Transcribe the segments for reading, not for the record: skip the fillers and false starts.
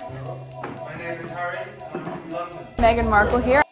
My name is Harry, and I'm from London. Meghan Markle here.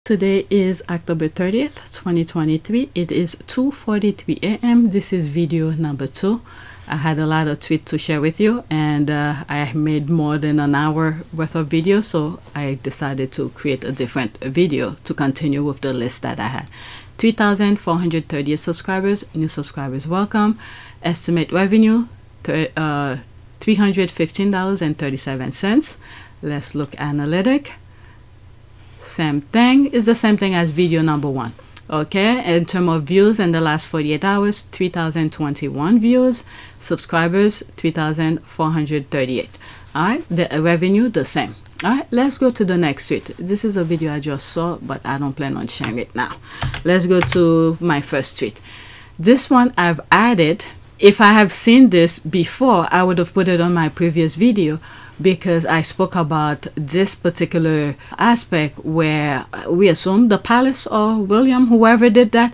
Today is October 30th, 2023. It is 2:43 a.m. This is video number 2. I had a lot of tweets to share with you, and I made more than an hour worth of video, so I decided to create a different video to continue with the list that I had. 3,438 subscribers, new subscribers welcome. Estimate revenue, $315.37. Let's look analytic. Same thing, is the same thing as video number 1. Okay, in terms of views in the last 48 hours, 3,021 views. Subscribers, 3,438. All right, the revenue the same. All right, let's go to the next tweet. This is a video I just saw, but I don't plan on sharing it now. Let's go to my first tweet. This one I've added. If I have seen this before, I would have put it on my previous video, because I spoke about this particular aspect where we assume the palace or William, whoever did that,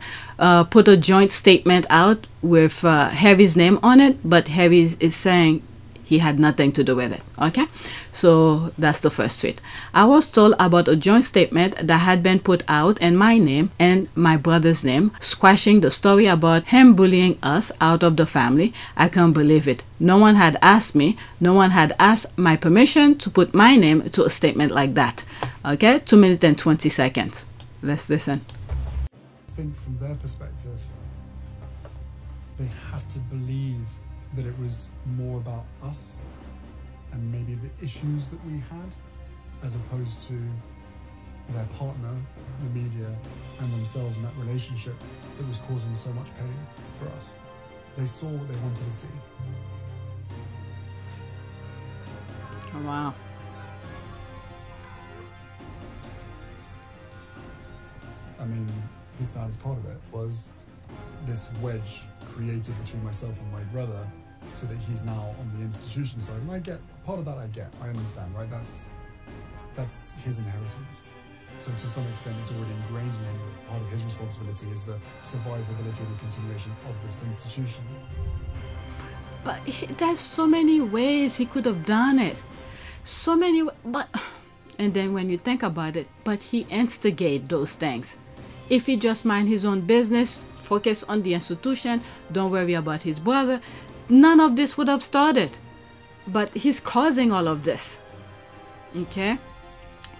put a joint statement out with Harry's name on it, but Harry is saying he had nothing to do with it. Okay, so that's the first tweet. I was told about a joint statement that had been put out in my name and my brother's name, squashing the story about him bullying us out of the family. I can't believe it. No one had asked me, no one had asked my permission to put my name to a statement like that. Okay, 2 minutes and 20 seconds. Let's listen. I think from their perspective, they had to believe that it was more about us and maybe the issues that we had, as opposed to their partner, the media, and themselves in that relationship that was causing so much pain for us. They saw what they wanted to see. Oh, wow. I mean, the saddest part of it was this wedge created between myself and my brother, so that he's now on the institution side. And I get, part of that I understand, right? That's his inheritance. So to some extent, it's already ingrained in him that part of his responsibility is the survivability and the continuation of this institution. But there's so many ways he could have done it. So many, but, and then when you think about it, but he instigated those things. If he just mind his own business, focus on the institution, don't worry about his brother, none of this would have started. But he's causing all of this. Okay?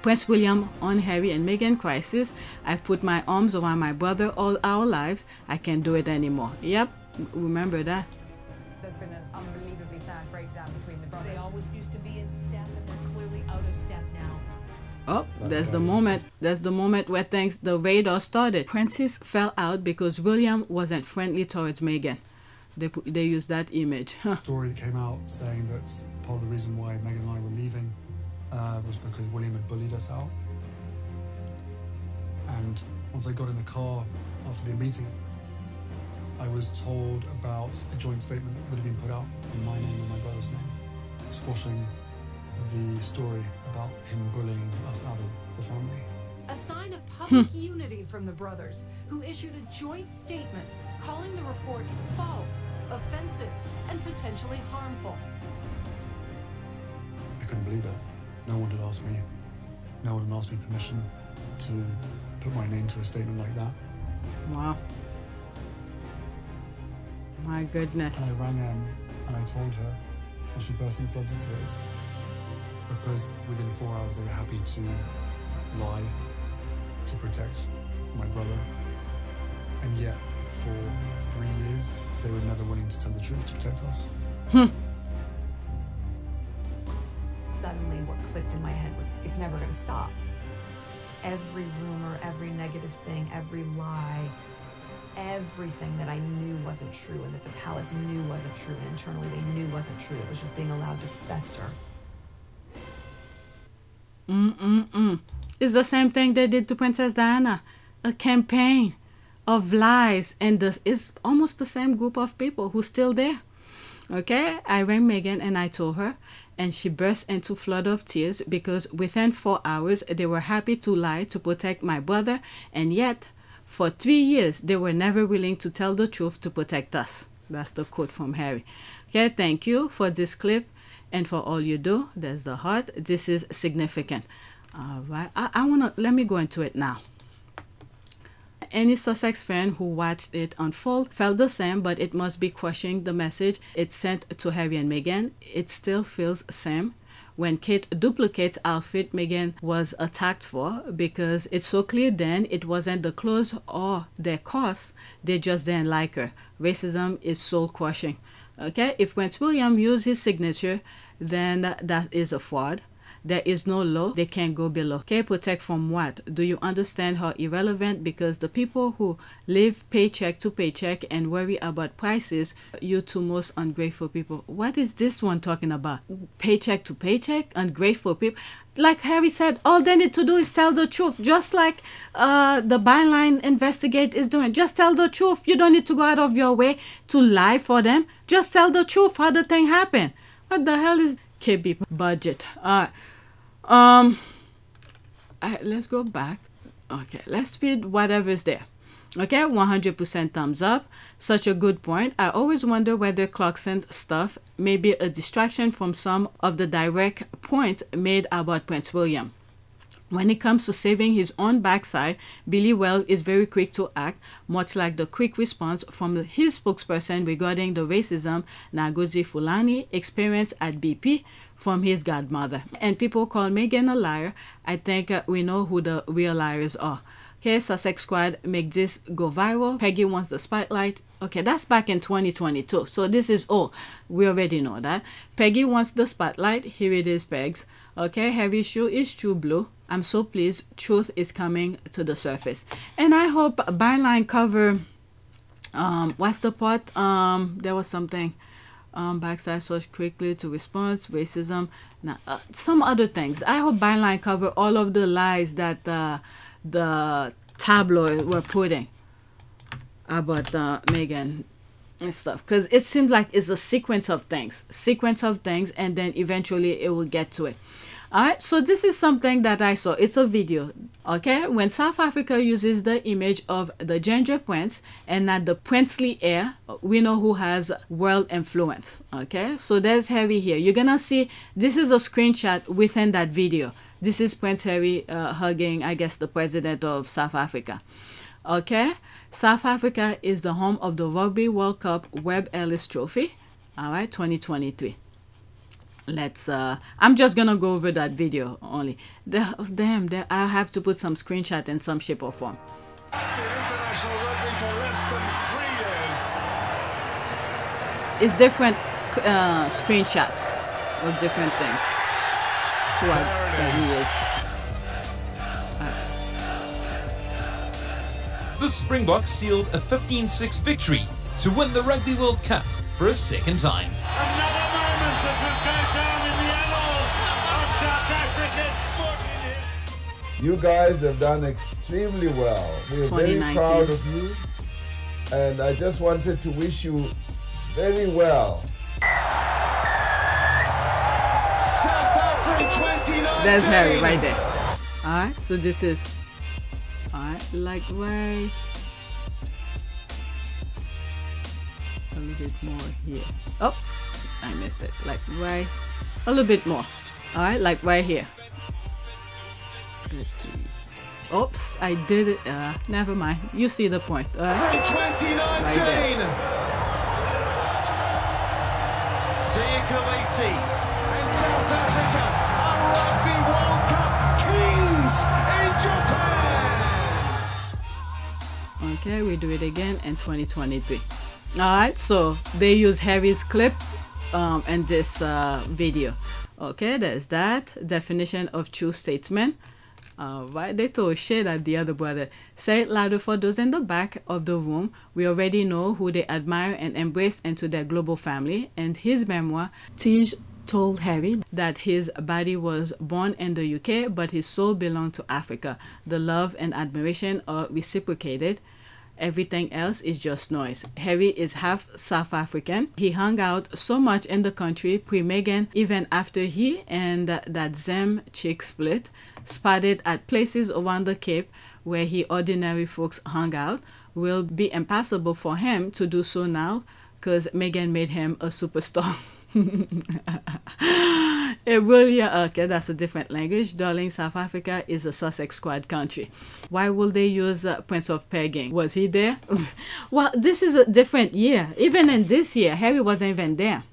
Prince William on Harry and Meghan crisis. I've put my arms around my brother all our lives. I can't do it anymore. Yep, remember that. There's been an unbelievably sad breakdown between the brothers. They always used to be in step, and they're clearly out of step now. Oh, there's the moment. There's the moment where the radar started. Princes fell out because William wasn't friendly towards Meghan. They used that image. Story that came out saying that part of the reason why Meghan and I were leaving was because William had bullied us out. And once I got in the car after the meeting, I was told about a joint statement that had been put out in my name and my brother's name, squashing the story about him bullying us out of the family. A sign of public unity from the brothers, who issued a joint statement calling the report false, offensive, and potentially harmful. I couldn't believe it. No one had asked me. No one had asked me permission to put my name to a statement like that. Wow. My goodness. And I rang Em and I told her, and she burst in floods of tears, because within 4 hours they were happy to lie to protect my brother, and yet for 3 years they were never willing to tell the truth to protect us. Suddenly what clicked in my head was, it's never going to stop. every rumor, every negative thing, every lie, everything that I knew wasn't true and that the palace knew wasn't true and internally they knew wasn't true. It was just being allowed to fester. It's the same thing they did to Princess Diana. A campaign of lies, and this is almost the same group of people who's still there. Okay, I rang Meghan and I told her, and she burst into a flood of tears because within 4 hours they were happy to lie to protect my brother, and yet for 3 years they were never willing to tell the truth to protect us. That's the quote from Harry. Okay, thank you for this clip and for all you do. There's the heart. This is significant. All right, let me go into it now. Any Sussex fan who watched it unfold felt the same, but it must be crushing the message it sent to Harry and Meghan. It still feels same when Kate duplicates outfit Meghan was attacked for, because it's so clear then it wasn't the clothes or their cost, they just didn't like her. Racism is soul crushing. Okay, if Prince William used his signature, then that is a fraud. There is no law, they can't go below. Okay, protect from what? Do you understand how irrelevant? Because the people who live paycheck to paycheck and worry about prices, you two most ungrateful people. What is this one talking about? Paycheck to paycheck? Ungrateful people? Like Harry said, all they need to do is tell the truth, just like the byline investigate is doing. Just tell the truth. You don't need to go out of your way to lie for them. Just tell the truth how the thing happened. What the hell is KB budget? Let's go back. Okay, let's read whatever's there. Okay, 100% thumbs up. Such a good point. I always wonder whether Clarkson's stuff may be a distraction from some of the direct points made about Prince William. When it comes to saving his own backside, Billy Wells is very quick to act, much like the quick response from his spokesperson regarding the racism Ngozi Fulani experienced at BP from his godmother. And people call Meghan a liar. I think we know who the real liars are. Okay, Sussex Squad make this go viral. Peggy wants the spotlight. Okay, that's back in 2022. So this is, we already know that. Peggy wants the spotlight. Here it is, Pegs. Okay, Harry's shoe is true blue. I'm so pleased truth is coming to the surface. And I hope byline cover, what's the part? There was something, backside so quickly to response, racism, some other things. I hope byline cover all of the lies that the tabloid were putting about Meghan and stuff, because it seems like it's a sequence of things, and then eventually it will get to it. All right, so this is something that I saw. It's a video. Okay, when South Africa uses the image of the ginger prince and not the princely heir, we know who has world influence. Okay, so there's Harry here. You're gonna see this is a screenshot within that video. This is Prince Harry hugging, I guess, the president of South Africa. Okay, South Africa is the home of the Rugby World Cup Webb Ellis Trophy. All right, 2023. Let's I'm just gonna go over that video only. Damn, I have to put some screenshot in some shape or form. International rugby for less than 3 years. It's different screenshots of different things throughout certain years. The Springboks sealed a 15-6 victory to win the Rugby World Cup for a second time. Another moment that will go down in the annals of South Africa's sporting history. You guys have done extremely well. We're very proud of you, and I just wanted to wish you very well. South Africa 2019. There's Harry right there. All right, so this is like right a little bit more here. Oh, I missed it. Like right a little bit more. All right, like right here. Let's see. Oops, I did it. Never mind. You see the point. Right 2019. Siya Kolisi and South Africa are Rugby World Cup kings in Japan. Okay, we do it again in 2023. All right, so they use Harry's clip in this video. Okay, there's that definition of true statement. Right? They throw shade at the other brother. Say it louder for those in the back of the room. We already know who they admire and embrace into their global family. And his memoir, Tej told Harry that his body was born in the UK, but his soul belonged to Africa. The love and admiration are reciprocated. Everything else is just noise. Harry is half South African. He hung out so much in the country pre-Meghan, even after he and that Zem chick split, spotted at places around the Cape where he ordinary folks hung out. Will be impossible for him to do so now because Meghan made him a superstar. It will, yeah, okay, that's a different language. Darling, South Africa is a Sussex squad country. Why will they use Prince of Pegging? Was he there? Well, this is a different year. Even in this year, Harry wasn't even there.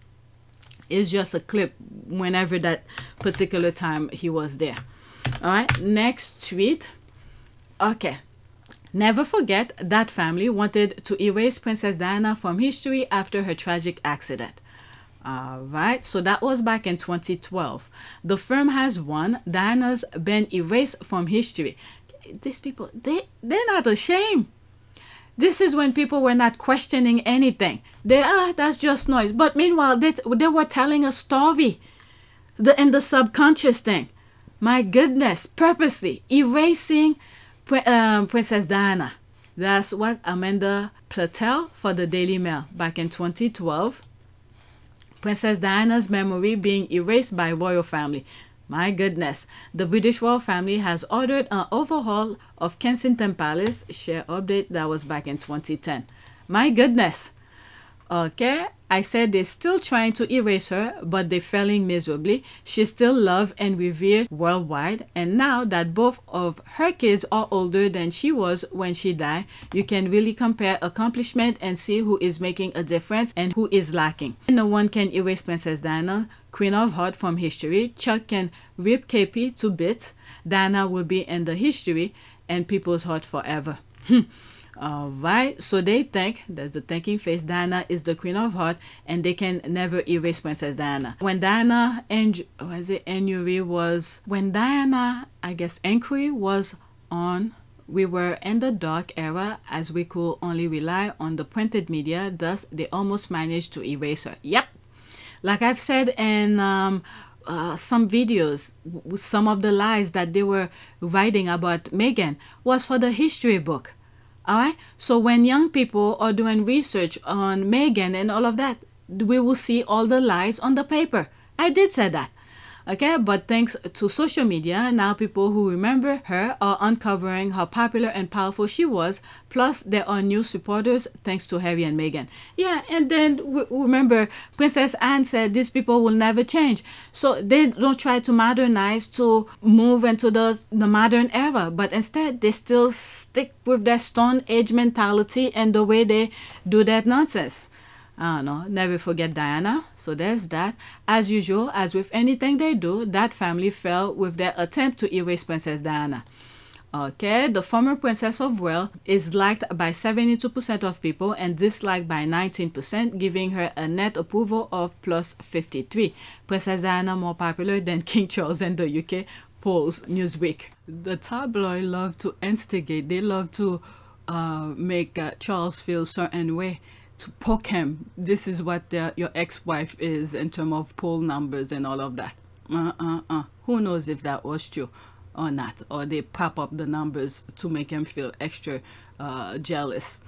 It's just a clip whenever that particular time he was there. All right, next tweet. Okay. Never forget that family wanted to erase Princess Diana from history after her tragic accident. Alright, so that was back in 2012. The firm has won. Diana's been erased from history. These people, they're not ashamed. This is when people were not questioning anything. That's just noise. But meanwhile, they were telling a story. In the subconscious thing. My goodness, purposely erasing Princess Diana. That's what Amanda Platel for the Daily Mail back in 2012. Princess Diana's memory being erased by royal family. My goodness. The British royal family has ordered an overhaul of Kensington Palace. Share update. That was back in 2010. My goodness. Okay. I said they're still trying to erase her, but they're failing miserably. She's still loved and revered worldwide. And now that both of her kids are older than she was when she died, you can really compare accomplishment and see who is making a difference and who is lacking. No one can erase Princess Diana, Queen of Heart, from history. Chuck can rip KP to bits. Diana will be in the history and people's heart forever. Alright, so they think, that's the thinking face, Diana is the Queen of Heart and they can never erase Princess Diana. When Diana Inquiry was on, we were in the dark era as we could only rely on the printed media, thus they almost managed to erase her. Yep, like I've said in some videos, some of the lies that they were writing about Meghan was for the history book. Alright, so when young people are doing research on Meghan and all of that, we will see all the lies on the paper. I did say that. Okay, but thanks to social media, now people who remember her are uncovering how popular and powerful she was. Plus, there are new supporters thanks to Harry and Meghan. Yeah, and then remember, Princess Anne said these people will never change. So they don't try to modernize to move into the modern era, but instead they still stick with their Stone Age mentality and the way they do that nonsense. I don't know, never forget Diana. So there's that. As usual, as with anything they do, that family fell with their attempt to erase Princess Diana. Okay, the former Princess of Wales is liked by 72% of people and disliked by 19%, giving her a net approval of plus 53. Princess Diana more popular than King Charles in the UK, polls Newsweek. The tabloid love to instigate. They love to make Charles feel a certain way, to poke him. This is what your ex-wife is in terms of poll numbers and all of that. Who knows if that was true or not, or they pop up the numbers to make him feel extra jealous.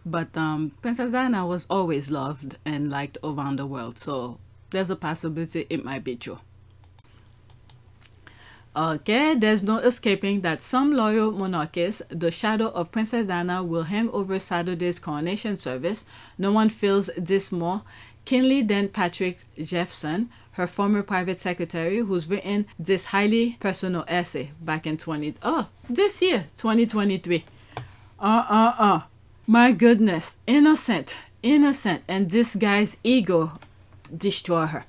But Princess Diana was always loved and liked around the world, so there's a possibility it might be true. Okay, there's no escaping that some loyal monarchists, the shadow of Princess Diana will hang over Saturday's coronation service. No one feels this more keenly than Patrick Jeffson, her former private secretary, who's written this highly personal essay back in 2023. My goodness, innocent, and this guy's ego destroy her.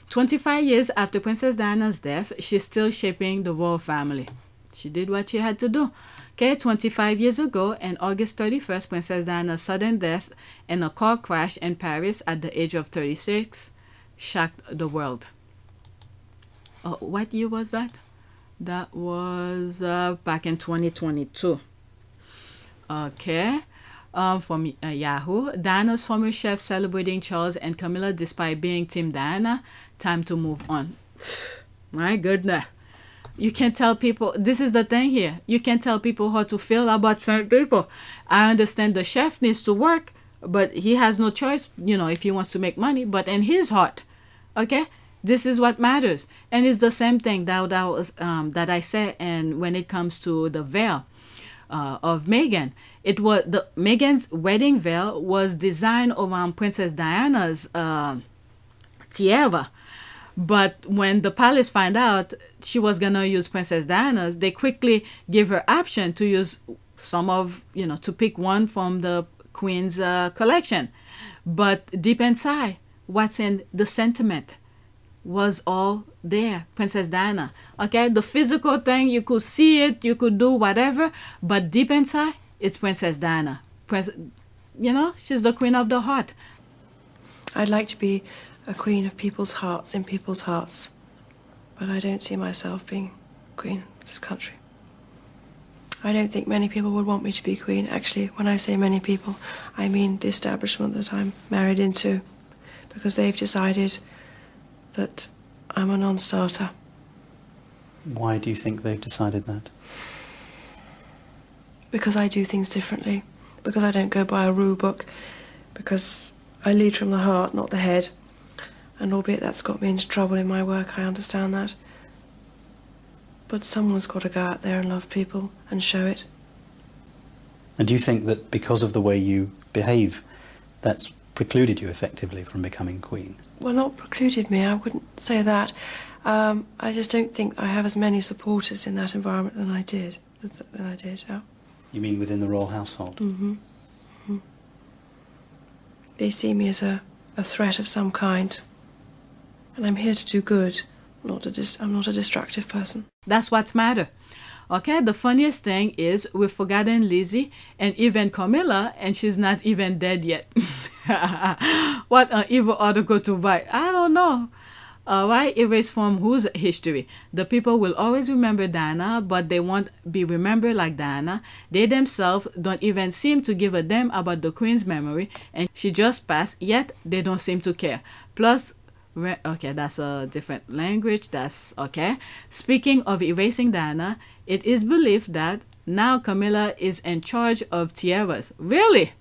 25 years after Princess Diana's death, she's still shaping the royal family. She did what she had to do. Okay, 25 years ago, on August 31st, Princess Diana's sudden death in a car crash in Paris at the age of 36 shocked the world. What year was that? That was back in 2022. Okay. From Yahoo, Diana's former chef celebrating Charles and Camilla despite being Team Diana. Time to move on. My goodness. You can't tell people, this is the thing here, you can't tell people how to feel about certain people. I understand the chef needs to work, but he has no choice, you know, if he wants to make money, but in his heart, okay, this is what matters. And it's the same thing that I said, and when it comes to the veil of Meghan, it was Meghan's wedding veil was designed around Princess Diana's tiara. But when the palace found out she was gonna use Princess Diana's, they quickly gave her option to use some of, you know, to pick one from the Queen's collection. But deep inside, what's in the sentiment was all there, Princess Diana. Okay, the physical thing, you could see it, you could do whatever, but deep inside, it's Princess Diana. You know, she's the queen of the heart. I'd like to be a queen of people's hearts, in people's hearts. But I don't see myself being queen of this country. I don't think many people would want me to be queen. Actually, when I say many people, I mean the establishment that I'm married into, because they've decided that I'm a non-starter. Why do you think they've decided that? Because I do things differently. Because I don't go by a rule book. Because I lead from the heart, not the head. And albeit that's got me into trouble in my work, I understand that. But someone's got to go out there and love people and show it. And do you think that because of the way you behave, that's precluded you effectively from becoming queen? Well, not precluded me, I wouldn't say that. I just don't think I have as many supporters in that environment than I did. Yeah. You mean within the royal household? Mm-hmm. Mm-hmm. They see me as a threat of some kind. And I'm here to do good. I'm not a destructive person. That's what's matter. Okay, the funniest thing is we've forgotten Lizzie and even Camilla, and she's not even dead yet. What an evil article to write. I don't know. Why erase from whose history? The people will always remember Diana, but they won't be remembered like Diana. They themselves don't even seem to give a damn about the Queen's memory, and she just passed, yet they don't seem to care. Plus, okay, that's a different language. That's okay. Speaking of erasing Diana, it is believed that now Camilla is in charge of tiaras. Really?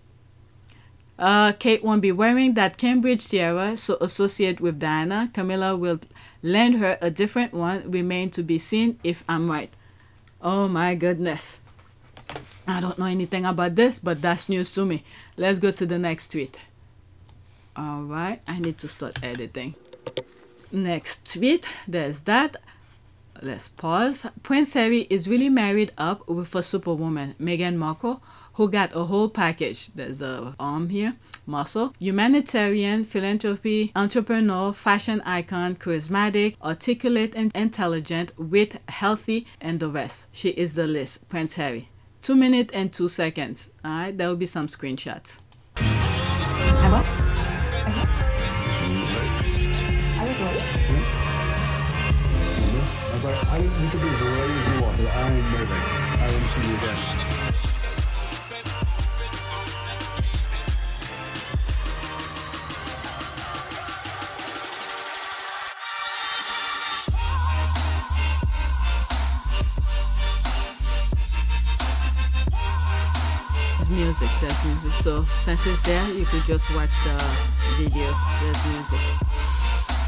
Kate won't be wearing that Cambridge tiara, so associate with Diana. Camilla will lend her a different one. Remain to be seen if I'm right. Oh my goodness. I don't know anything about this, but that's news to me. Let's go to the next tweet. Alright, I need to start editing. Next tweet, there's that. Let's pause. Prince Harry is really married up with a superwoman, Meghan Markle, who got a whole package. There's a arm here, muscle, humanitarian, philanthropy, entrepreneur, fashion icon, charismatic, articulate and intelligent, wit, healthy, and the rest. She is the list, Prince Harry. 2 minutes and 2 seconds. Alright, there will be some screenshots. I was late. I was like, you can be as late as you want, but I ain't moving. I want to see you again. There's music. So since it's there, you could just watch the video. There's music.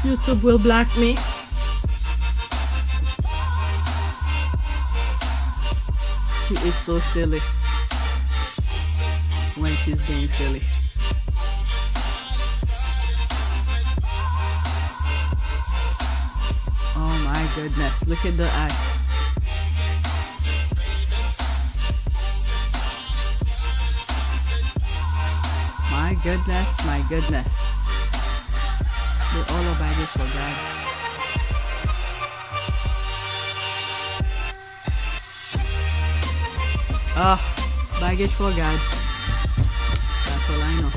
YouTube will block me. She is so silly when she's being silly. Oh my goodness, look at the eye. My goodness, my goodness. They're all about it for God. Oh, baggage for God. That's all I know.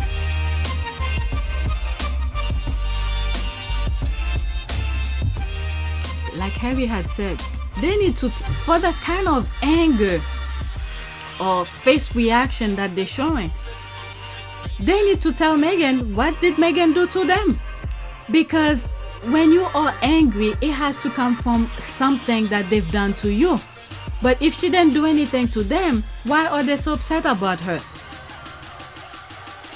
Like Harry had said, they need to, for the kind of anger or face reaction that they're showing, they need to tell Meghan, what did Meghan do to them? Because when you are angry, it has to come from something that they've done to you. But if she didn't do anything to them, why are they so upset about her?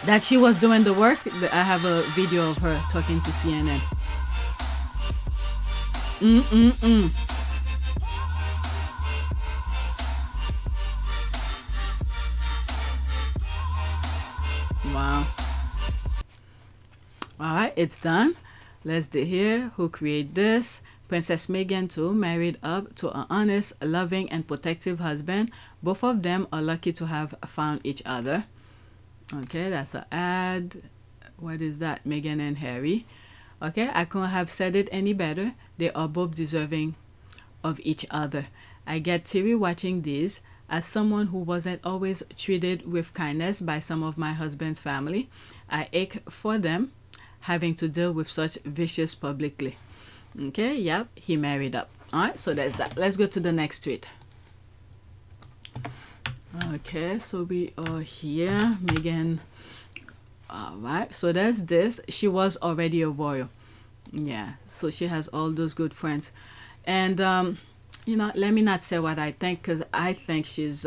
That she was doing the work? I have a video of her talking to CNN. Wow. Alright, it's done. Let's do here. Who created this? Princess Meghan too, married up to an honest, loving, and protective husband. Both of them are lucky to have found each other. Okay, that's an ad. What is that? Meghan and Harry. Okay, I couldn't have said it any better. They are both deserving of each other. I get teary watching these. As someone who wasn't always treated with kindness by some of my husband's family, I ache for them having to deal with such vicious publicly. Okay, yep, he married up. Alright, so there's that. Let's go to the next tweet. Okay, so we are here. Meghan. Alright, so there's this. She was already a royal. Yeah, so she has all those good friends. And, you know, let me not say what I think, because I think she's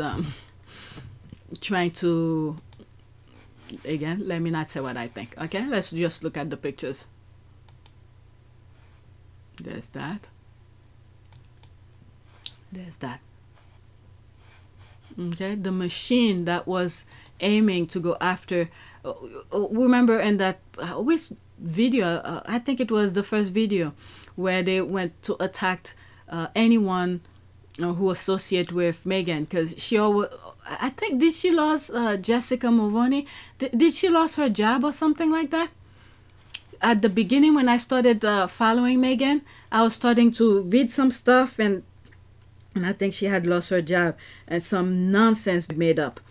trying to... Again, let me not say what I think. Okay, let's just look at the pictures. There's that. There's that. Okay, the machine that was aiming to go after, remember in that which video, I think it was the first video where they went to attack anyone who associate with Meghan, because she always, I think, did she lost Jessica Mulroney? Did she lost her job or something like that? At the beginning, when I started following Meghan, I was starting to read some stuff, and I think she had lost her job and some nonsense made up.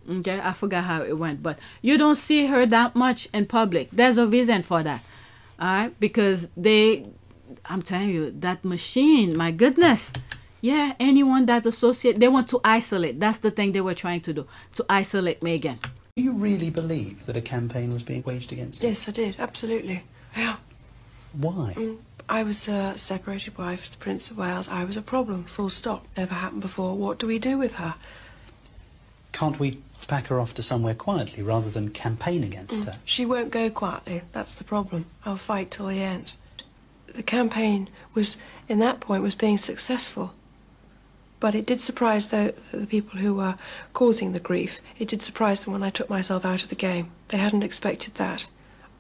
Okay, I forgot how it went, but you don't see her that much in public. There's a reason for that. All right, because I'm telling you, that machine, my goodness. Yeah, anyone that associate, they want to isolate. That's the thing they were trying to do, to isolate Meghan. Do you really believe that a campaign was being waged against her? Yes, I did, absolutely. Yeah. Why? I was a separated wife of the Prince of Wales. I was a problem, full stop. Never happened before. What do we do with her? Can't we pack her off to somewhere quietly rather than campaign against her? She won't go quietly. That's the problem. I'll fight till the end. The campaign was, in that point, was being successful. But it did surprise the people who were causing the grief. It did surprise them when I took myself out of the game. They hadn't expected that.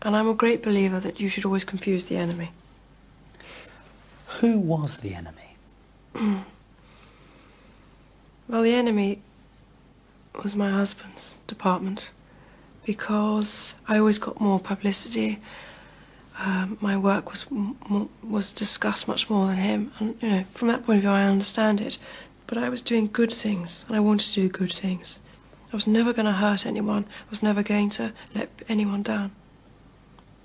And I'm a great believer that you should always confuse the enemy. Who was the enemy? Well, the enemy was my husband's department, because I always got more publicity. My work was discussed much more than him, and you know, from that point of view, I understand it. But I was doing good things, and I wanted to do good things. I was never going to hurt anyone. I was never going to let anyone down.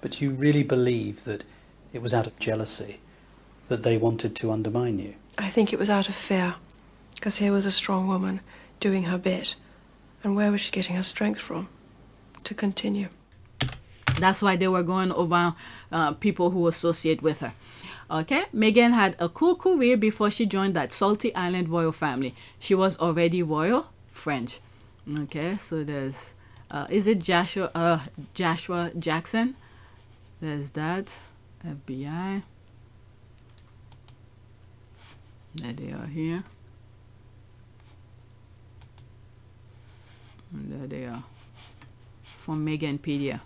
But you really believe that it was out of jealousy that they wanted to undermine you? I think it was out of fear, because here was a strong woman doing her bit, and where was she getting her strength from to continue? That's why they were going over people who associate with her. Okay, Meghan had a cool career before she joined that salty island royal family. She was already royal, French. Okay, so there's, is it Joshua Jackson? There's that, FBI. There they are here. And there they are. From Meghanpedia.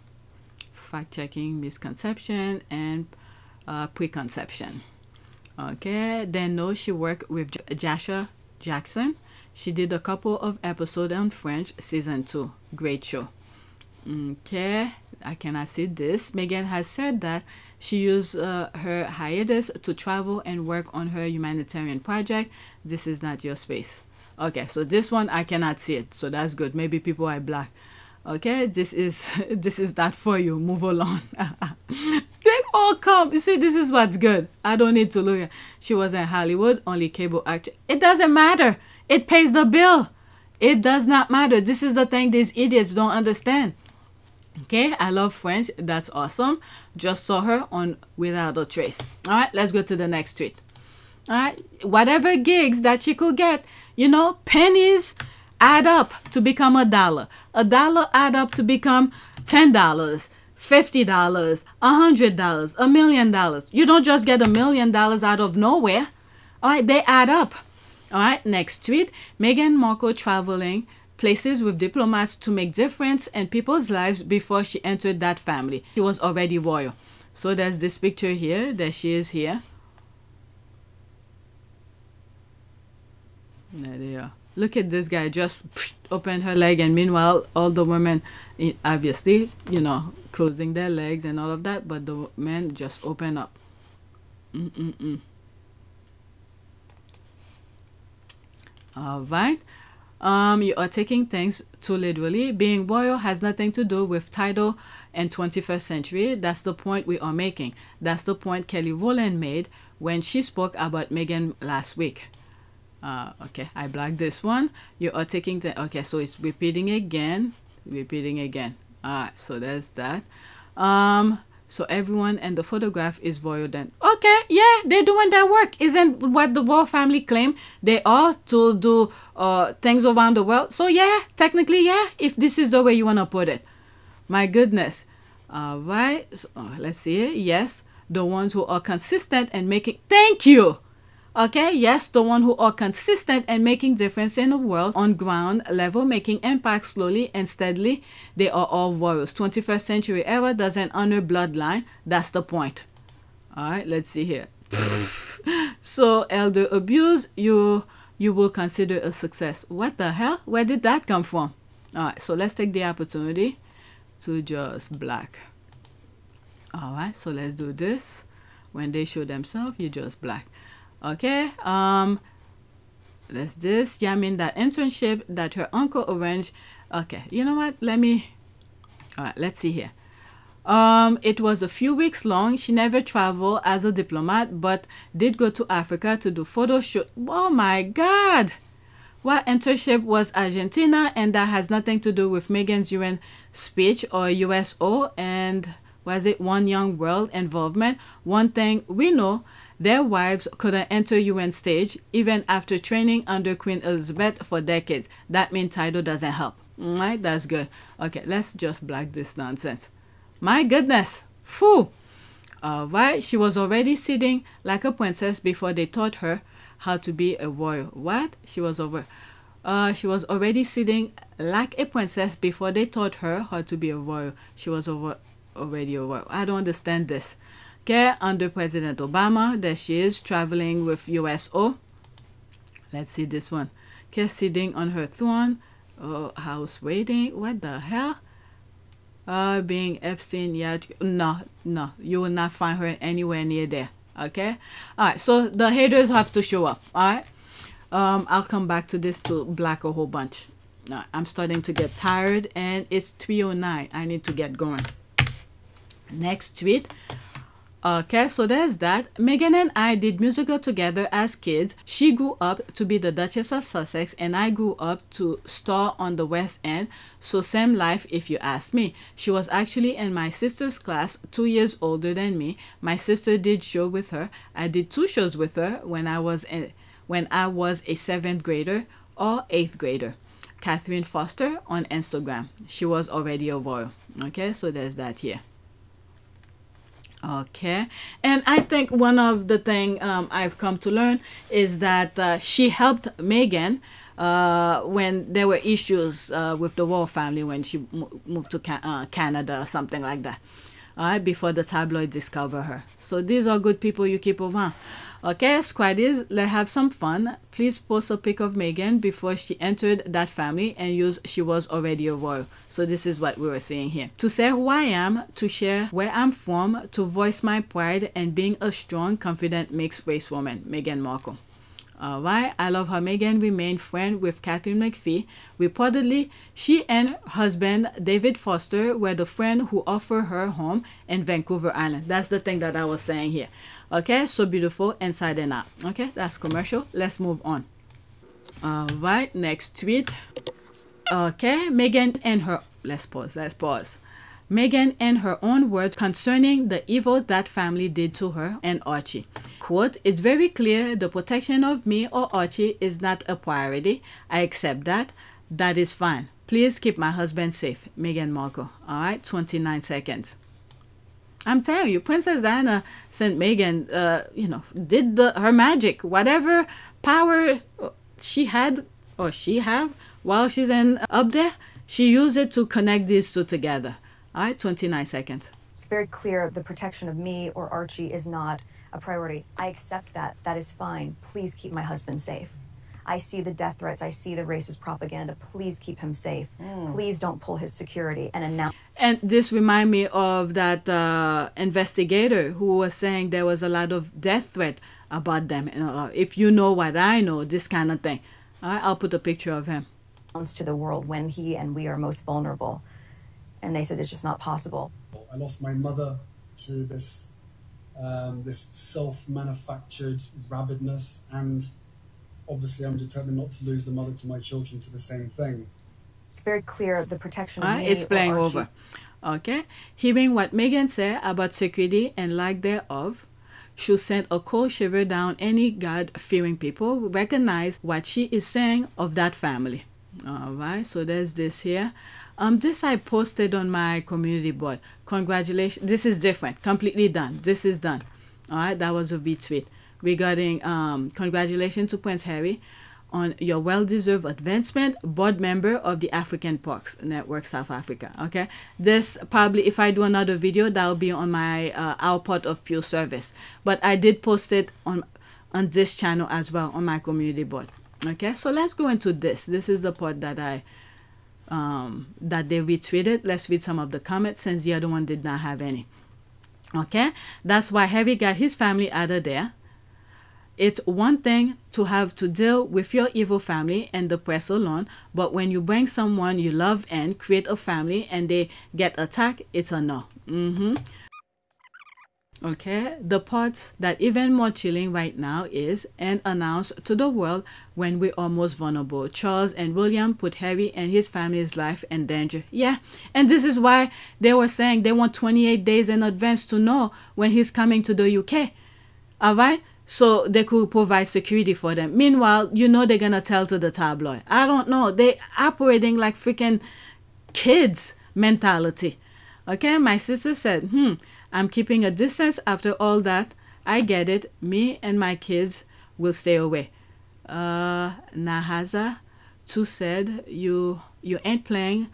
Fact-checking misconception and preconception. Okay, then no, she worked with Joshua Jackson. She did a couple of episodes on French, season 2. Great show. Okay, I cannot see this. Meghan has said that she used her hiatus to travel and work on her humanitarian project. This is not your space. Okay, so this one I cannot see it, so that's good. Maybe people are black. Okay, this is that for you. Move along. all come. You see, this is what's good. I don't need to look at. She was in Hollywood, only cable actor. It doesn't matter. It pays the bill. It does not matter. This is the thing these idiots don't understand. Okay, I love French. That's awesome. Just saw her on Without a Trace. All right, let's go to the next tweet. All right, whatever gigs that she could get, you know, pennies add up to become $1. $1 add up to become $10, $50, $100, $1 million. You don't just get $1 million out of nowhere. All right, they add up. All right, next tweet. Meghan Markle traveling places with diplomats to make difference in people's lives before she entered that family. She was already royal. So there's this picture here. There she is here. There they are. Look at this guy just open her leg, and meanwhile all the women obviously, you know, closing their legs and all of that, but the men just open up. All right. You are taking things too literally. Being royal has nothing to do with title and 21st century. That's the point we are making. That's the point Kelly Rowland made when she spoke about Meghan last week. Okay, I blacked this one. You are taking the... Okay, so it's repeating again. Alright, so there's that. So everyone in the photograph is royal then. Okay, yeah, they're doing their work. Isn't what the royal family claim they are to do things around the world? So yeah, technically, yeah, if this is the way you want to put it. My goodness. Alright, so, let's see it. Yes, the ones who are consistent and making... Thank you! Okay, yes, the one who are consistent and making difference in the world on ground level, making impact slowly and steadily. They are all royals. 21st century era doesn't honor bloodline. That's the point. All right, let's see here. So elder abuse, you will consider a success. What the hell? Where did that come from? All right, so let's take the opportunity to just black. All right, so let's do this. When they show themselves, you just black. Okay, that's this. Yeah, I mean that internship that her uncle arranged. Okay, you know what? All right, let's see here. It was a few weeks long. She never traveled as a diplomat, but did go to Africa to do photo shoot. Oh my God! What internship was Argentina, and that has nothing to do with Meghan's UN speech or USO, and was it One Young World involvement? One thing we know, their wives couldn't enter UN stage even after training under Queen Elizabeth for decades. That means title doesn't help. Right? That's good. Okay, let's just black this nonsense. My goodness. Phew. Alright, she was already sitting like a princess before they taught her how to be a royal. What? She was already sitting like a princess before they taught her how to be a royal. She was already a royal. I don't understand this. Okay, under President Obama, there she is traveling with USO. Let's see this one. Okay, sitting on her throne, house waiting. What the hell? Being Epstein, yeah. No, you will not find her anywhere near there. Okay, all right. So the haters have to show up. All right. I'll come back to this to black a whole bunch. I'm starting to get tired, and it's 3:09. I need to get going. Next tweet. Okay, so there's that. Meghan and I did musical together as kids. She grew up to be the Duchess of Sussex, and I grew up to star on the West End. So same life if you ask me. She was actually in my sister's class, 2 years older than me. My sister did show with her. I did 2 shows with her when I was a 7th grader or 8th grader. Catherine Foster on Instagram. She was already a royal. Okay, so there's that here. Okay, and I think one of the thing I've come to learn is that she helped Meghan when there were issues with the royal family when she moved to Canada or something like that. All right, before the tabloid discover her. So these are good people you keep around. Okay, squaddies, let's have some fun. Please post a pic of Meghan before she entered that family and use she was already a royal. So this is what we were saying here. To say who I am, to share where I'm from, to voice my pride and being a strong, confident mixed race woman, Meghan Markle. Alright, I love how Meghan remained friends with Catherine McPhee. Reportedly, she and husband David Foster were the friend who offered her home in Vancouver Island. That's the thing that I was saying here. Okay, so beautiful inside and out. Okay, that's commercial. Let's move on. Alright, next tweet. Okay, Meghan and her... Let's pause. Meghan and her own words concerning the evil that family did to her and Archie. Quote, "It's very clear the protection of me or Archie is not a priority. I accept that. That is fine. Please keep my husband safe." Meghan Markle. Alright, 29 seconds. I'm telling you, Princess Diana sent Meghan, did her magic. Whatever power she had or she have while she's up there, she used it to connect these two together. All right, 29 seconds. It's very clear the protection of me or Archie is not a priority. I accept that. That is fine. Please keep my husband safe. I see the death threats. I see the racist propaganda. Please keep him safe. Please don't pull his security and announce. And this reminds me of that investigator who was saying there was a lot of death threat about them. If you know what I know, this kind of thing. All right, I'll put a picture of him. To the world when he and we are most vulnerable. And they said it's just not possible. I lost my mother to this this self-manufactured rabidness, and obviously I'm determined not to lose the mother to my children to the same thing. It's very clear the protection of me it's playing or Archie. over. Okay, hearing what Meghan said about security and lack thereof should send a cold shiver down any God-fearing people who recognize what she is saying of that family. All right, so there's this here. This I posted on my community board. Congratulations. This is different. Completely done. This is done. All right, that was a retweet regarding congratulations to Prince Harry on your well-deserved advancement, board member of the African Parks Network South Africa. Okay, this probably, if I do another video, that'll be on my output of pure service. But I did post it on this channel as well on my community board. Okay, so let's go into this. This is the part that that they retweeted. Let's read some of the comments since the other one did not have any. Okay, that's why Harry got his family out of there. It's one thing to have to deal with your evil family and the press alone, but when you bring someone you love and create a family and they get attacked, it's a no. Okay, the parts that even more chilling right now is and announced to the world when we're almost vulnerable. Charles and William put Harry and his family's life in danger. Yeah, and this is why they were saying they want 28 days in advance to know when he's coming to the UK. All right, so they could provide security for them. Meanwhile, you know they're gonna tell to the tabloid. I don't know, they operating like freaking kids mentality. Okay, my sister said, I'm keeping a distance after all that. I get it. Me and my kids will stay away. Nahaza too said, you ain't playing.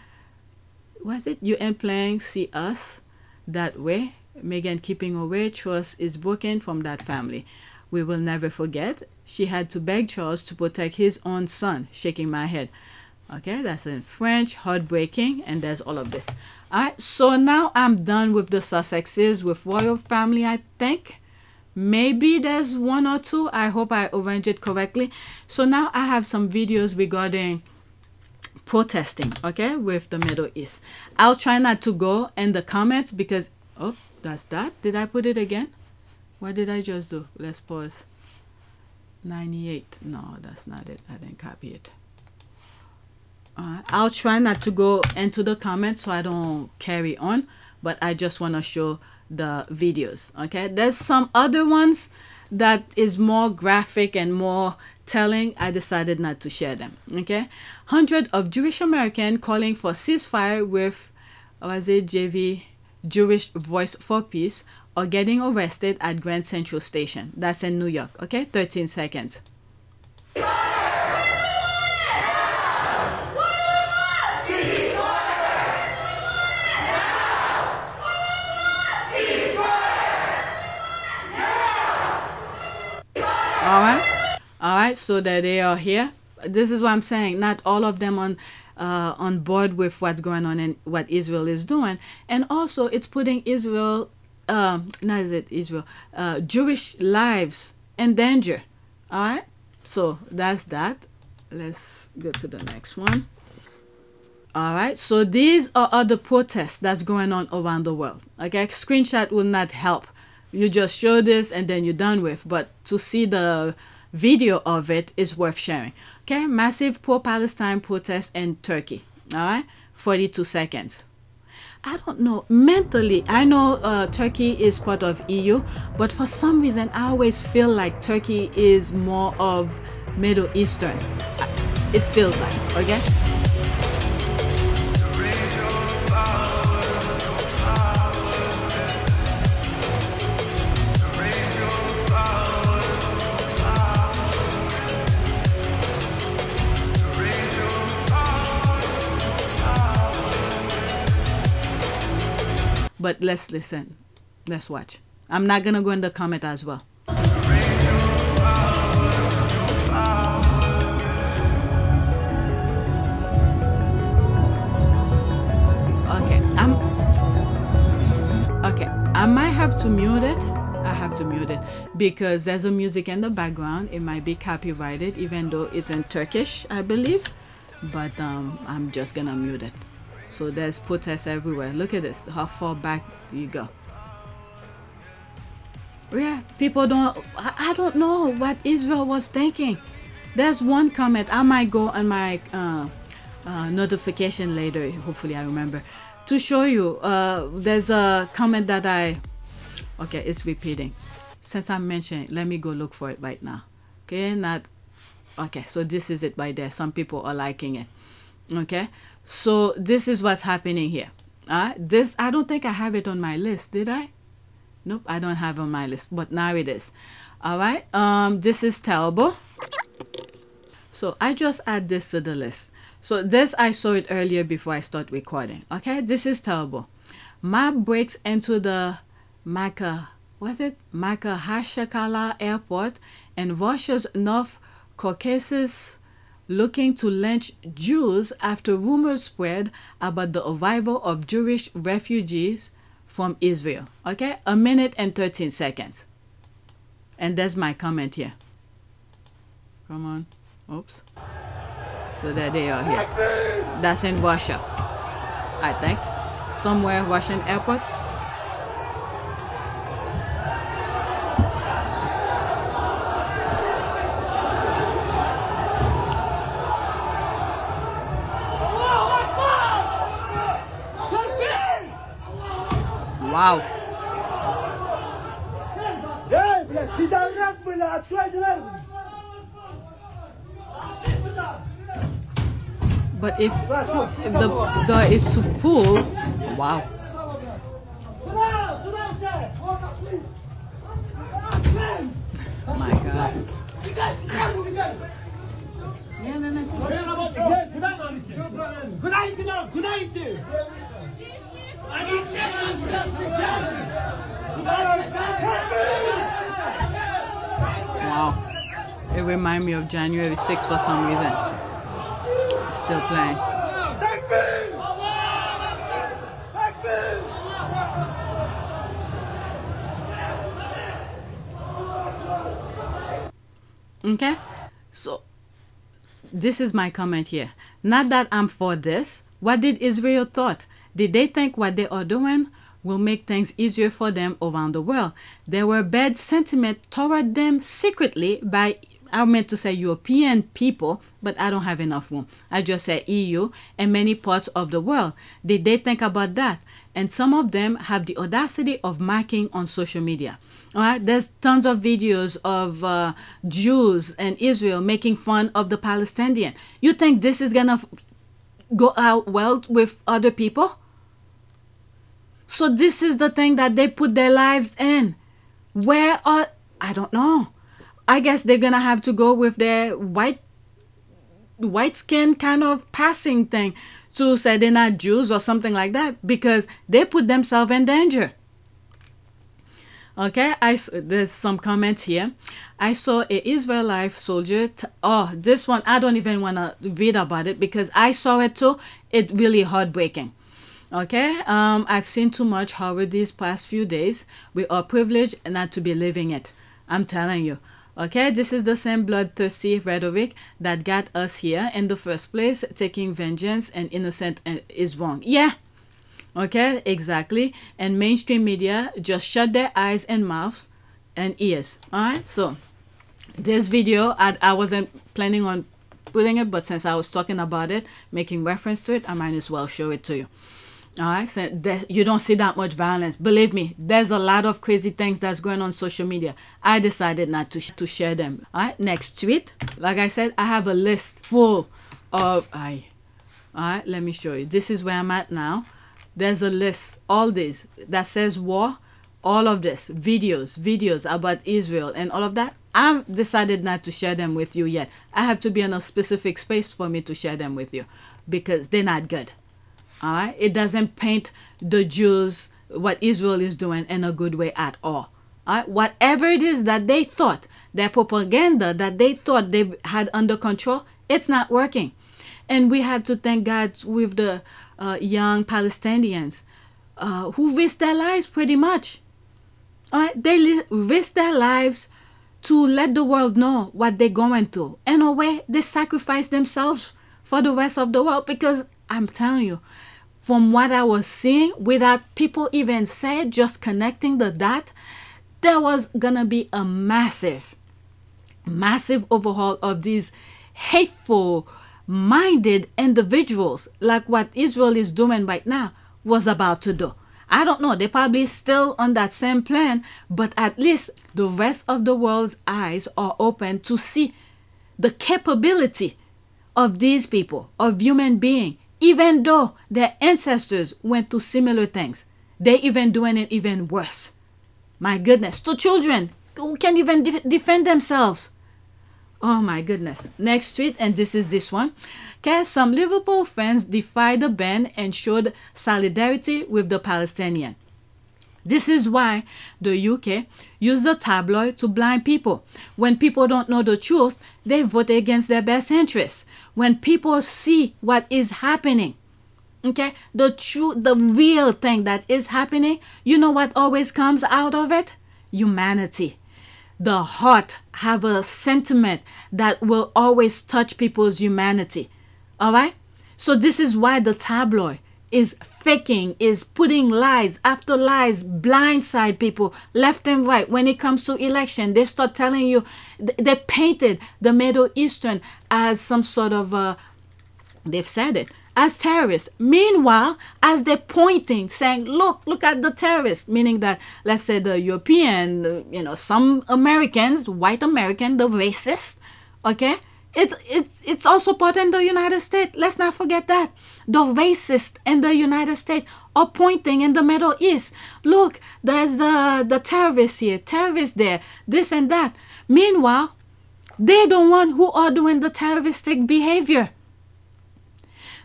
Was it? You ain't playing. See us that way. Meghan keeping away. Trust is broken from that family. We will never forget. She had to beg Charles to protect his own son. Shaking my head. Okay, that's in French. Heartbreaking. And there's all of this. Alright, so now I'm done with the Sussexes, with royal family, I think. Maybe there's one or two. I hope I arranged it correctly. So now I have some videos regarding protesting, okay, with the Middle East. I'll try not to go in the comments because... Oh, that's that. Did I put it again? What did I just do? Let's pause. 98. No, that's not it. I didn't copy it. I'll try not to go into the comments so I don't carry on, but I just want to show the videos. Okay, there's some other ones that is more graphic and more telling. I decided not to share them. Okay, hundreds of Jewish Americans calling for ceasefire with JV Jewish Voice for Peace are getting arrested at Grand Central Station. That's in New York. Okay, 13 seconds. All right, so that they are here. This is what I'm saying. Not all of them on board with what's going on and what Israel is doing, and also it's putting Israel, Jewish lives in danger. All right, so that's that. Let's go to the next one. All right, so these are other protests that's going on around the world. Okay, screenshot will not help. You just show this and then you're done with, but to see the video of it is worth sharing. Okay, massive pro-Palestine protests in Turkey. All right, 42 seconds. I don't know, mentally, I know Turkey is part of EU, but for some reason I always feel like Turkey is more of Middle Eastern. It feels like, okay? But let's listen. Let's watch. I'm not gonna go in the comment as well. Okay, I might have to mute it. I have to mute it because there's a music in the background. It might be copyrighted, even though it's in Turkish, I believe. But I'm just gonna mute it. So there's protests everywhere. Look at this. How far back do you go? Yeah, people don't. I don't know what Israel was thinking. There's one comment. I might go on my notification later. Hopefully, I remember to show you. There's a comment that okay, it's repeating. Since I mentioned it, let me go look for it right now. Okay, okay. So this is it right there. Some people are liking it. Okay, so this is what's happening here. This, I don't think I have it on my list, did I? Nope, I don't have it on my list, but now it is. All right, this is terrible. So I just add this to the list. So this, I saw it earlier before I start recording. Okay, this is terrible. Map breaks into the Makahashkala airport in Russia's North Caucasus, looking to lynch Jews after rumors spread about the arrival of Jewish refugees from Israel. Okay, 1 minute and 13 seconds. And that's my comment here. Come on. Oops. So there they are here. That's in Russia, I think. Somewhere Russian airport. Wow. But if the door is to pull, wow. My God. Wow. It reminds me of January 6th for some reason. It's still playing. Okay, so this is my comment here. Not that I'm for this. What did Israel thought? Did they think what they are doing will make things easier for them around the world? There were bad sentiment toward them secretly by, I meant to say European people, but I don't have enough room. I just say EU and many parts of the world. Did they think about that? And some of them have the audacity of marking on social media. All right, there's tons of videos of Jews and Israel making fun of the Palestinian. You think this is gonna go out well with other people? So this is the thing that they put their lives in. Where are, I don't know. I guess they're gonna have to go with their white skin kind of passing thing to say they're not Jews or something like that, because they put themselves in danger. Okay, there's some comments here. I saw an Israeli soldier. Oh, this one, I don't even want to read about it because I saw it too. It's really heartbreaking. Okay, I've seen too much horror these past few days. We are privileged not to be living it. I'm telling you. Okay, this is the same bloodthirsty rhetoric that got us here in the first place, taking vengeance and innocent is wrong. Yeah. Okay, exactly. And mainstream media just shut their eyes and mouths and ears. All right, so this video, I wasn't planning on putting it, but since I was talking about it, making reference to it, I might as well show it to you. All right, so you don't see that much violence. Believe me, there's a lot of crazy things that's going on social media. I decided not to share them. All right, next tweet. Like I said, I have a list full of all right, let me show you. This is where I'm at now. There's a list, all this that says war, all of this, videos about Israel and all of that. I've decided not to share them with you yet. I have to be in a specific space for me to share them with you because they're not good. All right, it doesn't paint the Jews, what Israel is doing, in a good way at all. All right, whatever it is that they thought, their propaganda that they thought they had under control, it's not working. And we have to thank God with the young Palestinians who risked their lives pretty much. All right, they risked their lives to let the world know what they're going through. In a way, they sacrificed themselves for the rest of the world, because I'm telling you, from what I was seeing, without people even said, just connecting the dot, there was gonna be a massive overhaul of these hateful minded individuals, like what Israel is doing right now was about to do. I don't know, they're probably still on that same plan, but at least the rest of the world's eyes are open to see the capability of these people, of human beings. Even though their ancestors went through similar things, they're even doing it even worse. My goodness, to children who can't even defend themselves. Oh my goodness. Next tweet, and this is this one. Okay, some Liverpool fans defied the ban and showed solidarity with the Palestinian. This is why the UK used the tabloid to blind people. When people don't know the truth, they vote against their best interests. When people see what is happening, okay, the real thing that is happening, you know what always comes out of it? Humanity. The heart have a sentiment that will always touch people's humanity. All right? So this is why the tabloid is faking, is putting lies after lies, blindside people left and right. When it comes to election, they start telling you, they painted the Middle Eastern as some sort of, they've said it, as terrorists. Meanwhile, as they're pointing, saying, look at the terrorists, meaning that, let's say the European, some Americans, white American, the racists, okay? It's also part in the United States. Let's not forget that. The racists in the United States are pointing in the Middle East. Look, there's the terrorists here, terrorists there, this and that. Meanwhile, they're the ones who are doing the terroristic behavior.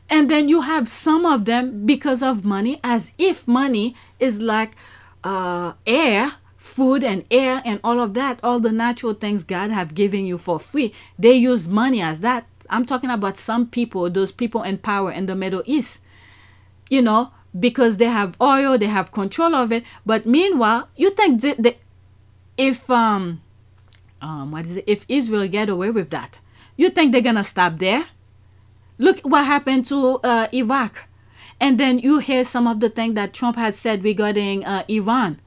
And then you have some of them, because of money, as if money is like air, food and air and all of that, all the natural things God have given you for free. They use money as that. I'm talking about some people, those people in power in the Middle East, because they have oil, they have control of it. But meanwhile, you think if Israel get away with that, you think they're gonna stop there? Look what happened to Iraq. And then you hear some of the things that Trump had said regarding Iran.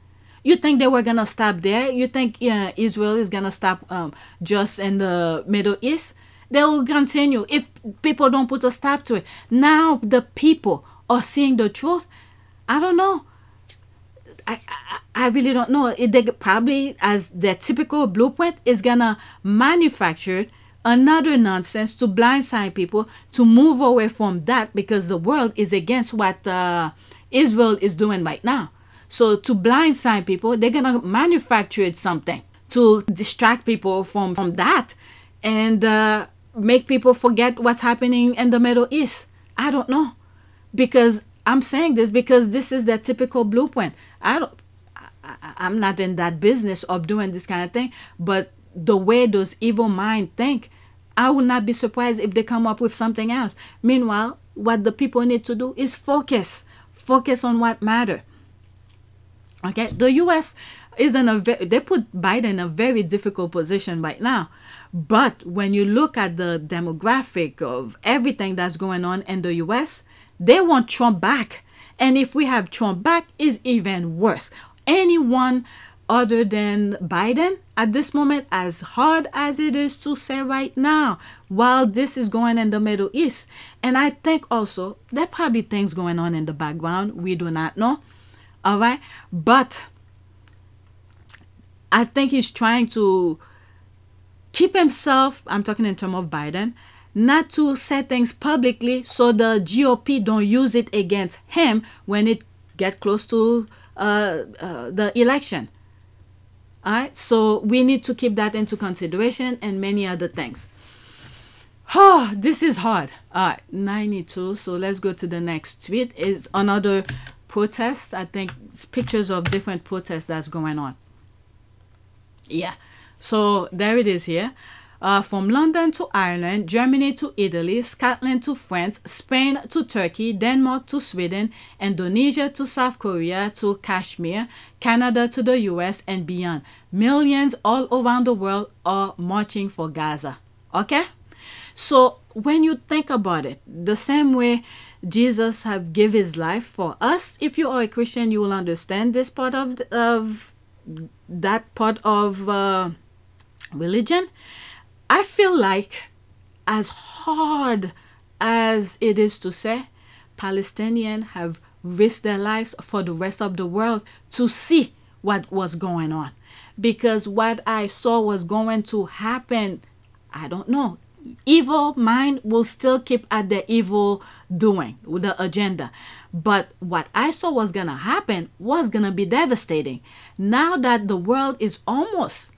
You think they were going to stop there? You think Israel is going to stop just in the Middle East? They will continue if people don't put a stop to it. Now the people are seeing the truth. I don't know. I really don't know. They probably, as their typical blueprint, is going to manufacture another nonsense to blindside people to move away from that, because the world is against what Israel is doing right now. So to blindside people, they're going to manufacture something to distract people from that and make people forget what's happening in the Middle East. I don't know. Because I'm saying this because this is their typical blueprint. I'm not in that business of doing this kind of thing, but the way those evil minds think, I will not be surprised if they come up with something else. Meanwhile, what the people need to do is focus on what matters. Okay, the U.S. they put Biden in a very difficult position right now. But when you look at the demographic of everything that's going on in the US, they want Trump back. And if we have Trump back, it's even worse. Anyone other than Biden at this moment, as hard as it is to say right now, while this is going in the Middle East. And I think also there are probably things going on in the background we do not know. All right. But I think he's trying to keep himself, I'm talking in terms of Biden, not to say things publicly so the GOP don't use it against him when it get close to the election. All right, so we need to keep that into consideration and many other things. Oh, this is hard. All right, 92. So let's go to the next tweet. Is another protest. I think it's pictures of different protests that's going on. Yeah, so there it is here. From London to Ireland, Germany to Italy, Scotland to France, Spain to Turkey, Denmark to Sweden, Indonesia to South Korea to Kashmir, Canada to the US and beyond. Millions all around the world are marching for Gaza. Okay? So when you think about it, the same way Jesus have give his life for us, if you are a Christian, you will understand this part of that part of religion. I feel like, as hard as it is to say, Palestinians have risked their lives for the rest of the world to see what was going on. Because what I saw was going to happen, I don't know. Evil mind will still keep at the evil doing, with the agenda. But what I saw was going to happen was going to be devastating. Now that the world is almost,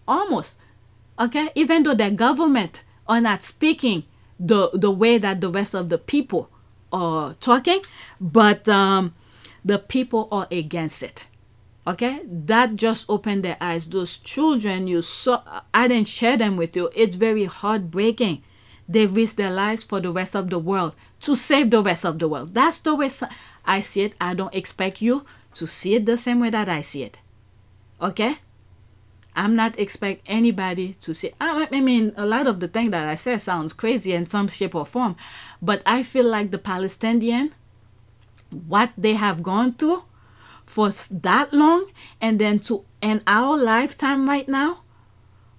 okay, even though the government are not speaking the way that the rest of the people are talking, but the people are against it. Okay, that just opened their eyes. Those children you saw, I didn't share them with you. It's very heartbreaking. They risked their lives for the rest of the world, to save the rest of the world. That's the way I see it. I don't expect you to see it the same way that I see it. Okay? I'm not expect anybody to say, I mean, a lot of the things that I say sounds crazy in some shape or form, but I feel like the Palestinian, what they have gone through for that long, and then to in our lifetime right now,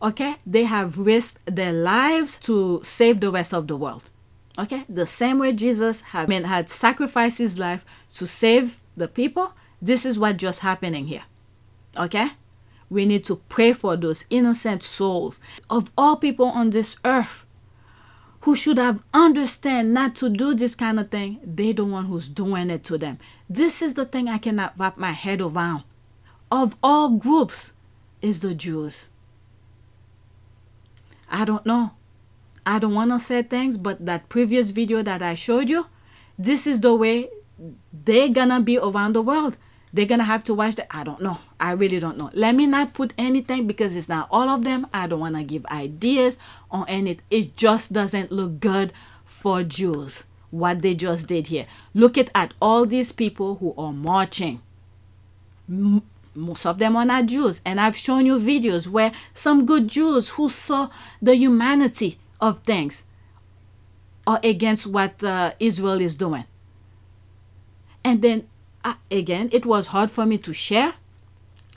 okay, they have risked their lives to save the rest of the world. Okay, the same way Jesus had sacrificed his life to save the people, this is what just happening here. Okay? We need to pray for those innocent souls of all people on this earth who should have understand not to do this kind of thing. They the one who's doing it to them. This is the thing I cannot wrap my head around. Of all groups, is the Jews. I don't know. I don't want to say things, but that previous video that I showed you, this is the way they're gonna be around the world. They're gonna have to watch that. I don't know. I really don't know. Let me not put anything because it's not all of them. I don't want to give ideas on any. It just doesn't look good for Jews, what they just did here. Look at all these people who are marching. Most of them are not Jews. And I've shown you videos where some good Jews who saw the humanity of things are against what Israel is doing. And then, again, it was hard for me to share.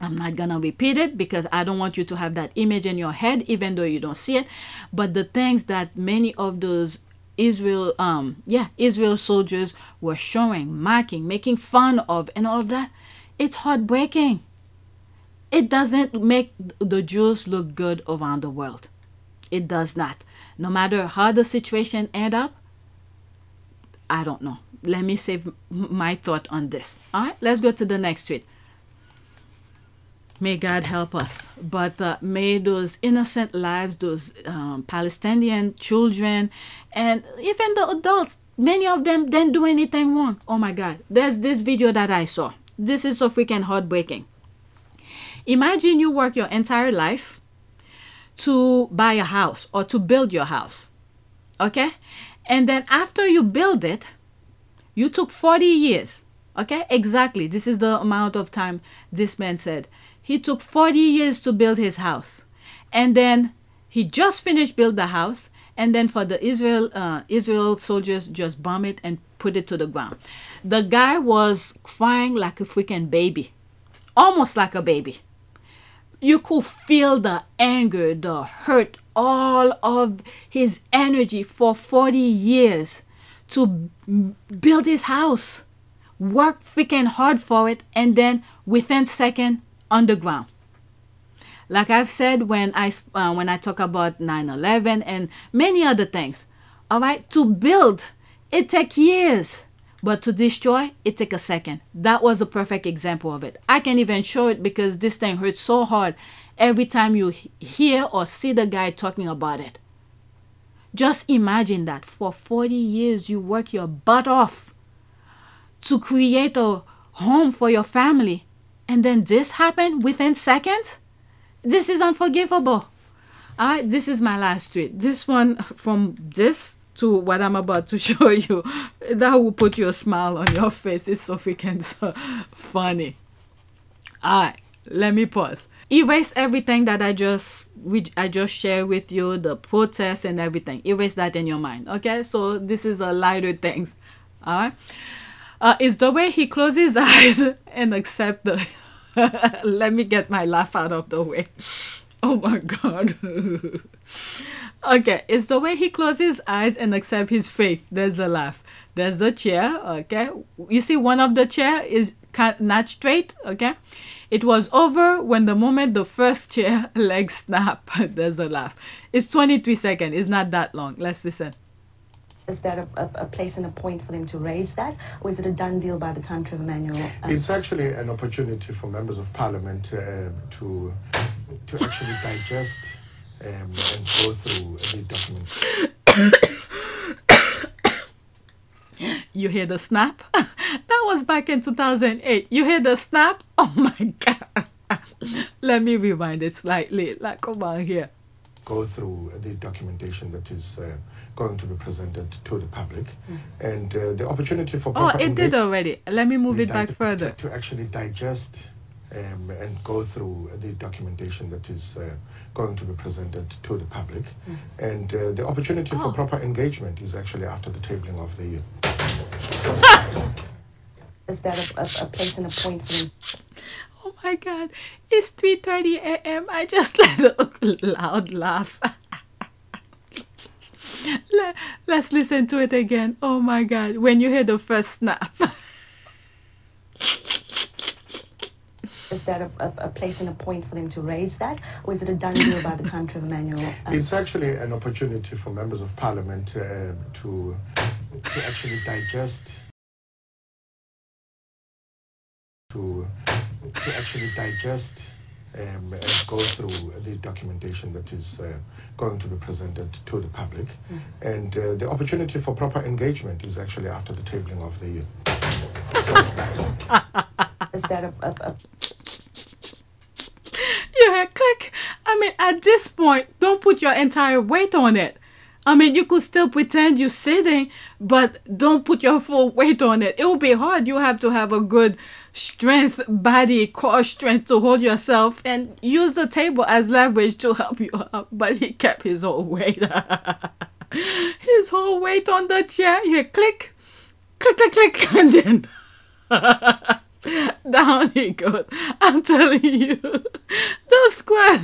I'm not going to repeat it because I don't want you to have that image in your head, even though you don't see it. But the things that many of those Israel soldiers were showing, mocking, making fun of, and all of that, it's heartbreaking. It doesn't make the Jews look good around the world. It does not. No matter how the situation end up, I don't know. Let me save my thought on this. All right, let's go to the next tweet. May God help us. But may those innocent lives, those Palestinian children, and even the adults, many of them didn't do anything wrong. Oh my God. There's this video that I saw. This is so freaking heartbreaking. Imagine you work your entire life to buy a house or to build your house. Okay? And then after you build it, you took 40 years. Okay? Exactly. This is the amount of time this man said he took 40 years to build his house. And then he just finished build the house. And then for the Israel soldiers just bomb it and put it to the ground. The guy was crying like a freaking baby. Almost like a baby. You could feel the anger, the hurt, all of his energy for 40 years to build his house. Work freaking hard for it, and then within second, underground. Like I've said when I talk about 9/11 and many other things. All right, to build, it takes years. But to destroy, it takes a second. That was a perfect example of it. I can't even show it because this thing hurts so hard every time you hear or see the guy talking about it. Just imagine that for 40 years you work your butt off to create a home for your family. And then this happened within seconds? This is unforgivable. All right, this is my last tweet. This one, from this to what I'm about to show you, that will put your smile on your face. It's so freaking funny. All right, let me pause. Erase everything that I just shared with you, the protests and everything. Erase that in your mind, okay? So this is a lighter things. All right. It's the way he closes his eyes and accept the. Let me get my laugh out of the way. Oh my God. Okay, it's the way he closes his eyes and accept his fate. There's the laugh. There's the chair, okay? You see one of the chair is not straight, okay? It was over when the moment the first chair leg snap. There's the laugh. It's 23 seconds. It's not that long. Let's listen. Is there a place and a point for them to raise that? Or is it a done deal by the country of Emmanuel? It's actually an opportunity for members of parliament to actually digest and go through the documents. You hear the snap? That was back in 2008. You hear the snap? Oh my God. Let me rewind it slightly. Like, come on here. Go through the documentation that is going to be presented to the public, and the opportunity for proper it did already. Let me move it back further. To actually digest and go through the documentation that is going to be presented to the public, and the opportunity for proper engagement is actually after the tabling of the year. Is there a place and a point for them? Oh my God, it's 3:30 a.m. I just let a loud laugh. Let's listen to it again. Oh my God, when you hear the first snap. Is there a place and a point for them to raise that? Or is it a done deal by the country of Emmanuel? It's actually an opportunity for members of parliament to actually digest and go through the documentation that is going to be presented to the public, and the opportunity for proper engagement is actually after the tabling of the year. Is that Yeah, click. I mean, at this point, don't put your entire weight on it. I mean, you could still pretend you're sitting, but don't put your full weight on it. It will be hard. You have to have a good strength, body, core strength to hold yourself and use the table as leverage to help you up. But he kept his whole weight. His whole weight on the chair. Yeah, click, click, click, click, and then down he goes. I'm telling you, the squad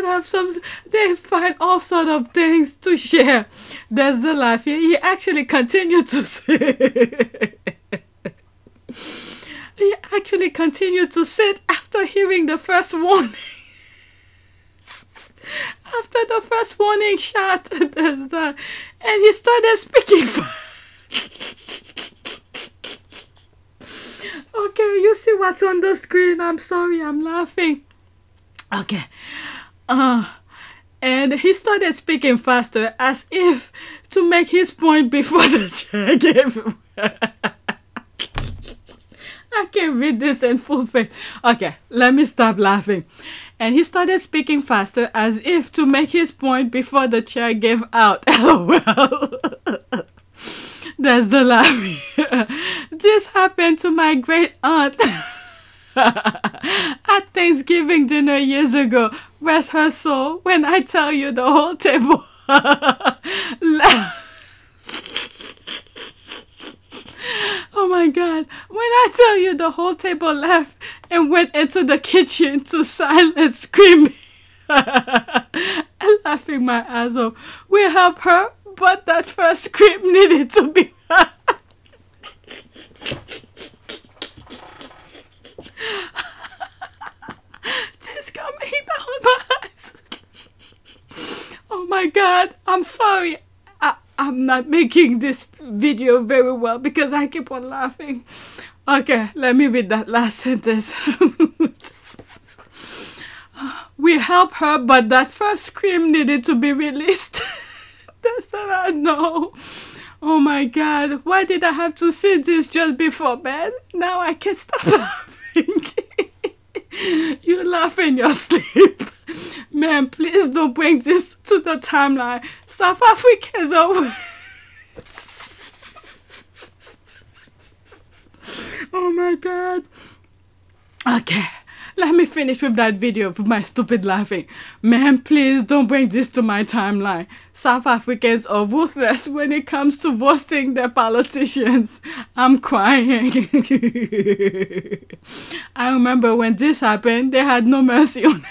have some, they find all sort of things to share. There's the laugh here. He actually continued to sit. He actually continued to sit after hearing the first warning. After the first warning shot, there's that, and he started speaking. Okay, you see what's on the screen. I'm sorry, I'm laughing. Okay. And he started speaking faster as if to make his point before the chair gave him. I can't read this in full face. Okay, let me stop laughing. And he started speaking faster as if to make his point before the chair gave out. LOL. There's the laugh. This happened to my great aunt. at Thanksgiving dinner years ago. Rest her soul. When I tell you the whole table oh my God. When I tell you the whole table left and went into the kitchen to silent screaming and laughing my ass off. We helped her, but that first scream needed to be tears coming down my eyes. Oh my God, I'm sorry. I'm not making this video very well because I keep on laughing. Okay, let me read that last sentence. We helped her, but that first scream needed to be released. That's that I know. Oh my God, why did I have to see this just before bed? Now I can't stop laughing. You laugh in your sleep. Man, please don't bring this to the timeline. South Africans are... Oh my God. Okay, let me finish with that video of my stupid laughing. Man, please don't bring this to my timeline. South Africans are ruthless when it comes to roasting their politicians. I'm crying. I remember when this happened, they had no mercy on him.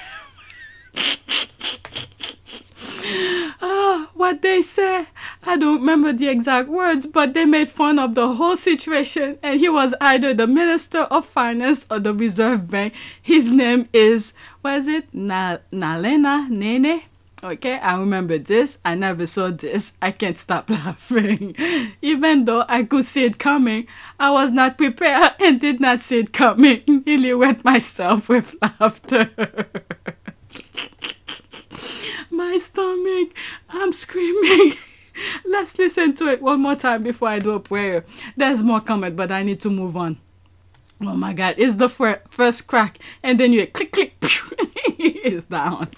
What they say, I don't remember the exact words, but they made fun of the whole situation, and he was either the Minister of Finance or the Reserve Bank. His name is, what is it? Nalena Nene? Okay, I remember this. I never saw this. I can't stop laughing. Even though I could see it coming, I was not prepared and did not see it coming. Nearly wet myself with laughter. My stomach, I'm screaming. Let's listen to it one more time before I do a prayer. There's more comment, but I need to move on. Oh my God, it's the first crack, and then you click, click, it's down.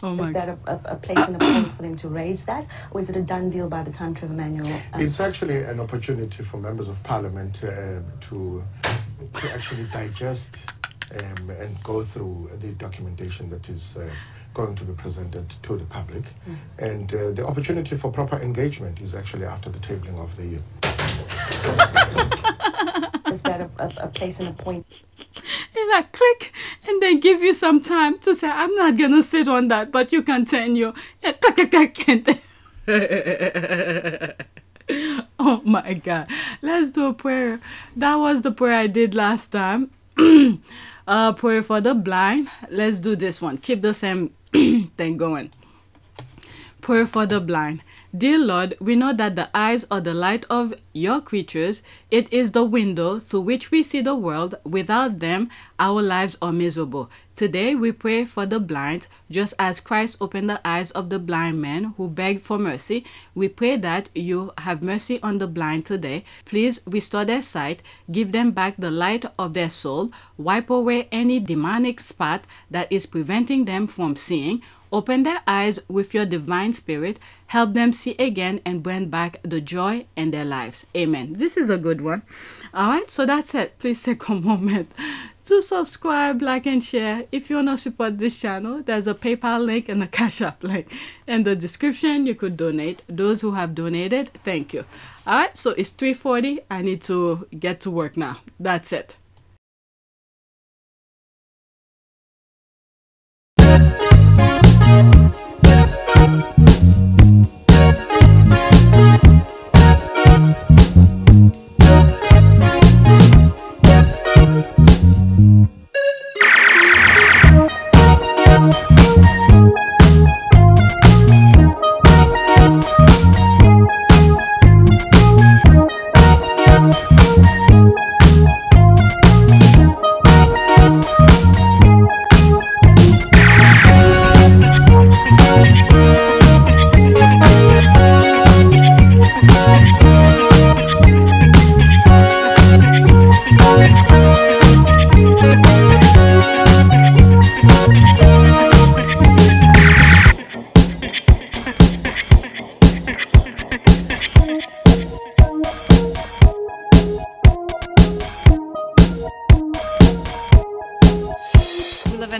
Oh my God. Is that a place and a point for them to raise that, or is it a done deal by the country of Emmanuel? It's actually an opportunity for members of parliament to actually digest and go through the documentation that is going to be presented to the public. And the opportunity for proper engagement is actually after the tabling of the... Is that a place and a point? And I click and they give you some time to say, I'm not going to sit on that, but you continue. And click. Oh my God. Let's do a prayer. That was the prayer I did last time. Prayer for the blind. Let's do this one. Keep the same thing going. Prayer for the blind. Dear Lord, we know that the eyes are the light of your creatures. It is the window through which we see the world. Without them, our lives are miserable. Today, we pray for the blind, just as Christ opened the eyes of the blind man who begged for mercy. We pray that you have mercy on the blind today. Please restore their sight, give them back the light of their soul, wipe away any demonic spot that is preventing them from seeing. Open their eyes with your divine spirit. Help them see again and bring back the joy in their lives. Amen. This is a good one. All right, so that's it. Please take a moment to subscribe, like, and share. If you want to support this channel, there's a PayPal link and a Cash App link. In the description, you could donate. Those who have donated, thank you. All right, so it's 3:40. I need to get to work now. That's it.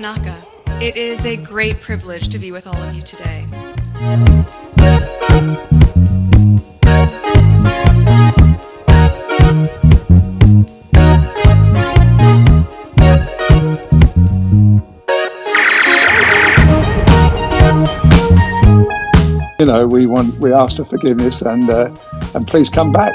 Tanaka. It is a great privilege to be with all of you today. You know, we ask for forgiveness and please come back.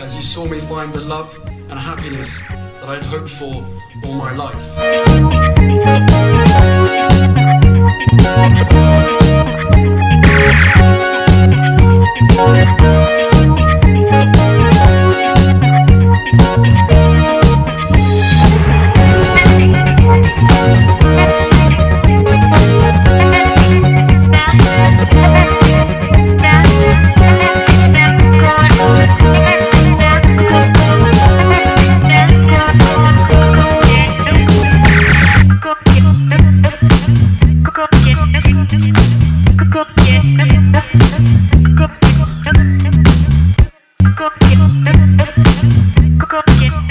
As you saw me find the love and happiness that I'd hoped for all my life.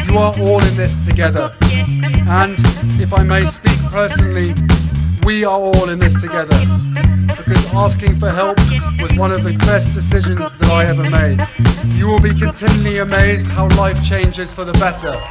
You are all in this together, and if I may speak personally, we are all in this together, because asking for help was one of the best decisions that I ever made. You will be continually amazed how life changes for the better.